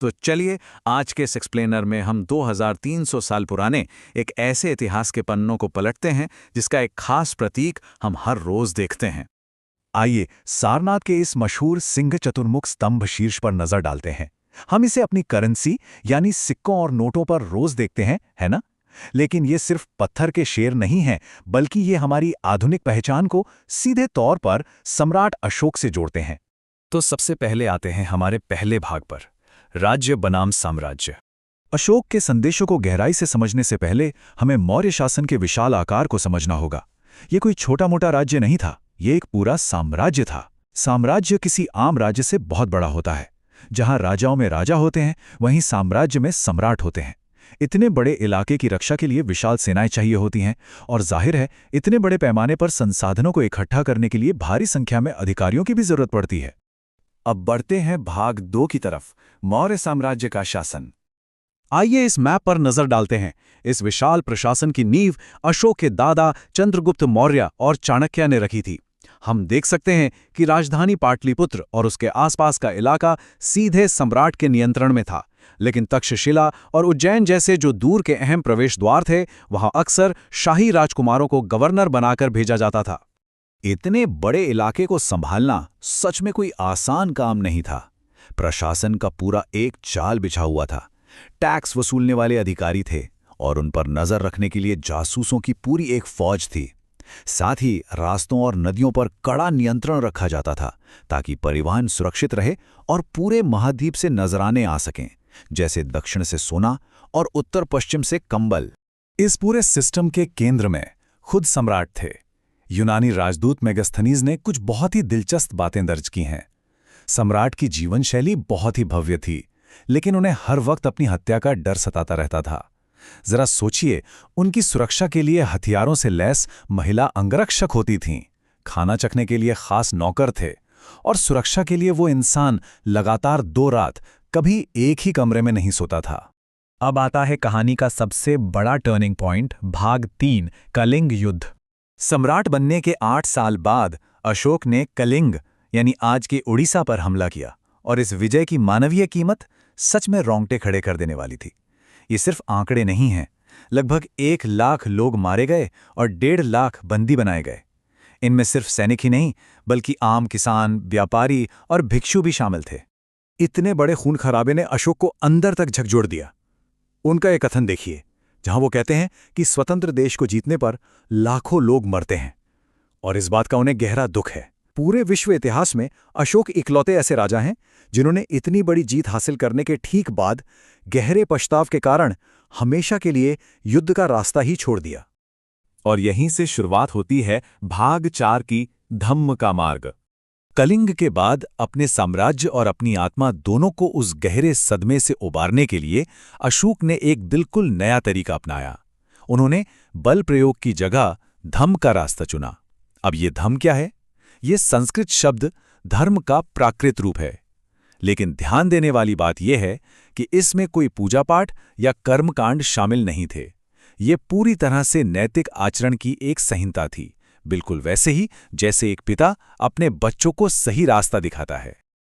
तो चलिए, आज के इस एक्सप्लेनर में हम 2300 साल पुराने एक ऐसे इतिहास के पन्नों को पलटते हैं जिसका एक खास प्रतीक हम हर रोज देखते हैं। आइए सारनाथ के इस मशहूर सिंह चतुर्मुख स्तंभ शीर्ष पर नजर डालते हैं। हम इसे अपनी करेंसी यानी सिक्कों और नोटों पर रोज देखते हैं, है ना? लेकिन ये सिर्फ पत्थर के शेर नहीं हैं, बल्कि ये हमारी आधुनिक पहचान को सीधे तौर पर सम्राट अशोक से जोड़ते हैं। तो सबसे पहले आते हैं हमारे पहले भाग पर, राज्य बनाम साम्राज्य। अशोक के संदेशों को गहराई से समझने से पहले हमें मौर्य शासन के विशाल आकार को समझना होगा। ये कोई छोटा मोटा राज्य नहीं था, ये एक पूरा साम्राज्य था। साम्राज्य किसी आम राज्य से बहुत बड़ा होता है। जहां राजाओं में राजा होते हैं, वहीं साम्राज्य में सम्राट होते हैं। इतने बड़े इलाके की रक्षा के लिए विशाल सेनाएं चाहिए होती हैं, और जाहिर है इतने बड़े पैमाने पर संसाधनों को इकट्ठा करने के लिए भारी संख्या में अधिकारियों की भी जरूरत पड़ती है। अब बढ़ते हैं भाग 2 की तरफ, मौर्य साम्राज्य का शासन। आइए इस मैप पर नजर डालते हैं। इस विशाल प्रशासन की नींव अशोक के दादा चंद्रगुप्त मौर्य और चाणक्य ने रखी थी। हम देख सकते हैं कि राजधानी पाटलिपुत्र और उसके आसपास का इलाका सीधे सम्राट के नियंत्रण में था, लेकिन तक्षशिला और उज्जैन जैसे जो दूर के अहम प्रवेश द्वार थे, वहां अक्सर शाही राजकुमारों को गवर्नर बनाकर भेजा जाता था। इतने बड़े इलाके को संभालना सच में कोई आसान काम नहीं था। प्रशासन का पूरा एक जाल बिछा हुआ था। टैक्स वसूलने वाले अधिकारी थे और उन पर नजर रखने के लिए जासूसों की पूरी एक फौज थी। साथ ही रास्तों और नदियों पर कड़ा नियंत्रण रखा जाता था ताकि परिवहन सुरक्षित रहे और पूरे महाद्वीप से नजराने आ सकें, जैसे दक्षिण से सोना और उत्तर पश्चिम से कंबल। इस पूरे सिस्टम के केंद्र में खुद सम्राट थे। यूनानी राजदूत मेगास्थनीज ने कुछ बहुत ही दिलचस्प बातें दर्ज की हैं। सम्राट की जीवन शैली बहुत ही भव्य थी, लेकिन उन्हें हर वक्त अपनी हत्या का डर सताता रहता था। जरा सोचिए, उनकी सुरक्षा के लिए हथियारों से लैस महिला अंगरक्षक होती थीं, खाना चखने के लिए खास नौकर थे, और सुरक्षा के लिए वो इंसान लगातार 2 रात कभी एक ही कमरे में नहीं सोता था। अब आता है कहानी का सबसे बड़ा टर्निंग पॉइंट, भाग 3, कलिंग युद्ध। सम्राट बनने के 8 साल बाद अशोक ने कलिंग यानी आज के उड़ीसा पर हमला किया, और इस विजय की मानवीय कीमत सच में रोंगटे खड़े कर देने वाली थी। ये सिर्फ आंकड़े नहीं हैं। लगभग 1 लाख लोग मारे गए और 1.5 लाख बंदी बनाए गए। इनमें सिर्फ सैनिक ही नहीं, बल्कि आम किसान, व्यापारी और भिक्षु भी शामिल थे। इतने बड़े खून खराबे ने अशोक को अंदर तक झकझोर दिया। उनका एक कथन देखिए, जहां वो कहते हैं कि स्वतंत्र देश को जीतने पर लाखों लोग मरते हैं, और इस बात का उन्हें गहरा दुख है। पूरे विश्व इतिहास में अशोक इकलौते ऐसे राजा हैं जिन्होंने इतनी बड़ी जीत हासिल करने के ठीक बाद गहरे पछताव के कारण हमेशा के लिए युद्ध का रास्ता ही छोड़ दिया। और यहीं से शुरुआत होती है भाग 4 की, धम्म का मार्ग। कलिंग के बाद अपने साम्राज्य और अपनी आत्मा दोनों को उस गहरे सदमे से उबारने के लिए अशोक ने एक बिल्कुल नया तरीका अपनाया। उन्होंने बल प्रयोग की जगह धम्म का रास्ता चुना। अब ये धम्म क्या है? ये संस्कृत शब्द धर्म का प्राकृत रूप है, लेकिन ध्यान देने वाली बात यह है कि इसमें कोई पूजा पाठ या कर्मकांड शामिल नहीं थे। ये पूरी तरह से नैतिक आचरण की एक संहिता थी, बिल्कुल वैसे ही जैसे एक पिता अपने बच्चों को सही रास्ता दिखाता है।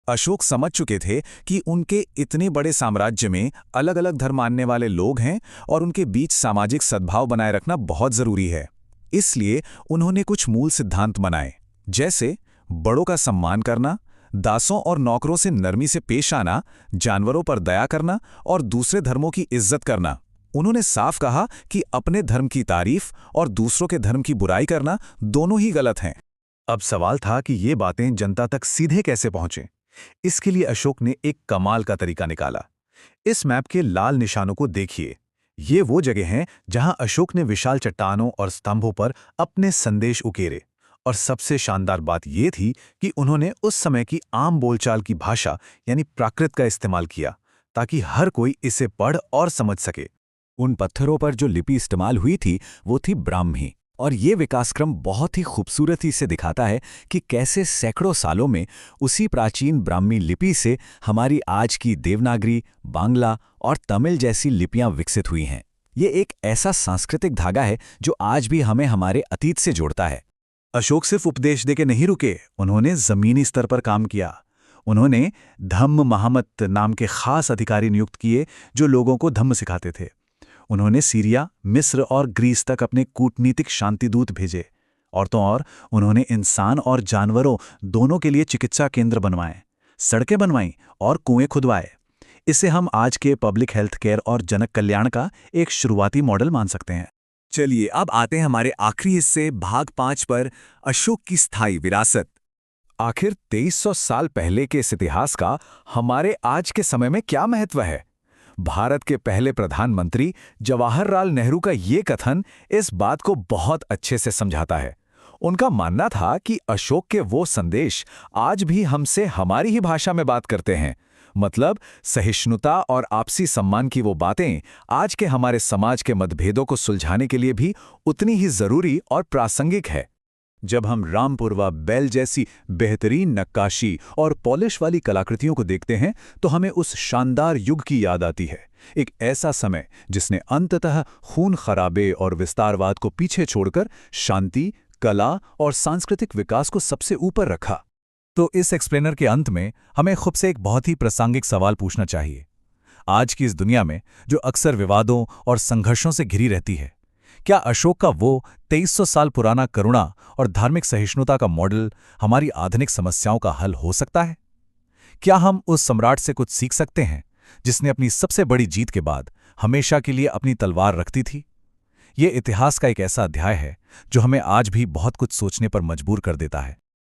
अशोक समझ चुके थे कि उनके इतने बड़े साम्राज्य में अलग अलग धर्म मानने वाले लोग हैं और उनके बीच सामाजिक सद्भाव बनाए रखना बहुत जरूरी है। इसलिए उन्होंने कुछ मूल सिद्धांत बनाए, जैसे बड़ों का सम्मान करना, दासों और नौकरों से नरमी से पेश आना, जानवरों पर दया करना और दूसरे धर्मों की इज्जत करना। उन्होंने साफ कहा कि अपने धर्म की तारीफ और दूसरों के धर्म की बुराई करना दोनों ही गलत हैं। अब सवाल था कि ये बातें जनता तक सीधे कैसे पहुंचें। इसके लिए अशोक ने एक कमाल का तरीका निकाला। इस मैप के लाल निशानों को देखिए। ये वो जगह हैं जहां अशोक ने विशाल चट्टानों और स्तंभों पर अपने संदेश उकेरे। और सबसे शानदार बात यह थी कि उन्होंने उस समय की आम बोलचाल की भाषा यानी प्राकृत का इस्तेमाल किया, ताकि हर कोई इसे पढ़ और समझ सके। उन पत्थरों पर जो लिपि इस्तेमाल हुई थी वो थी ब्राह्मी, और ये विकासक्रम बहुत ही खूबसूरती से दिखाता है कि कैसे सैकड़ों सालों में उसी प्राचीन ब्राह्मी लिपि से हमारी आज की देवनागरी, बांग्ला और तमिल जैसी लिपियां विकसित हुई हैं। ये एक ऐसा सांस्कृतिक धागा है जो आज भी हमें हमारे अतीत से जोड़ता है। अशोक सिर्फ उपदेश देके नहीं रुके, उन्होंने जमीनी स्तर पर काम किया। उन्होंने धम्म महामत नाम के खास अधिकारी नियुक्त किए जो लोगों को धम्म सिखाते थे। उन्होंने सीरिया, मिस्र और ग्रीस तक अपने कूटनीतिक शांतिदूत भेजे। और तो और उन्होंने इंसान और जानवरों दोनों के लिए चिकित्सा केंद्र बनवाए, सड़कें बनवाईं और कुएं खुदवाए। इसे हम आज के पब्लिक हेल्थ केयर और जनक कल्याण का एक शुरुआती मॉडल मान सकते हैं। चलिए अब आते हैं हमारे आखिरी हिस्से भाग 5 पर, अशोक की स्थायी विरासत। आखिर 2300 साल पहले के इस इतिहास का हमारे आज के समय में क्या महत्व है? भारत के पहले प्रधानमंत्री जवाहरलाल नेहरू का ये कथन इस बात को बहुत अच्छे से समझाता है। उनका मानना था कि अशोक के वो संदेश आज भी हमसे हमारी ही भाषा में बात करते हैं। मतलब सहिष्णुता और आपसी सम्मान की वो बातें आज के हमारे समाज के मतभेदों को सुलझाने के लिए भी उतनी ही जरूरी और प्रासंगिक है। जब हम रामपुरवा बैल जैसी बेहतरीन नक्काशी और पॉलिश वाली कलाकृतियों को देखते हैं तो हमें उस शानदार युग की याद आती है। एक ऐसा समय जिसने अंततः खून खराबे और विस्तारवाद को पीछे छोड़कर शांति, कला और सांस्कृतिक विकास को सबसे ऊपर रखा। तो इस एक्सप्लेनर के अंत में हमें खुद से एक बहुत ही प्रासंगिक सवाल पूछना चाहिए। आज की इस दुनिया में जो अक्सर विवादों और संघर्षों से घिरी रहती है, क्या अशोक का वो 2300 साल पुराना करुणा और धार्मिक सहिष्णुता का मॉडल हमारी आधुनिक समस्याओं का हल हो सकता है? क्या हम उस सम्राट से कुछ सीख सकते हैं जिसने अपनी सबसे बड़ी जीत के बाद हमेशा के लिए अपनी तलवार रखती थी? ये इतिहास का एक ऐसा अध्याय है जो हमें आज भी बहुत कुछ सोचने पर मजबूर कर देता है।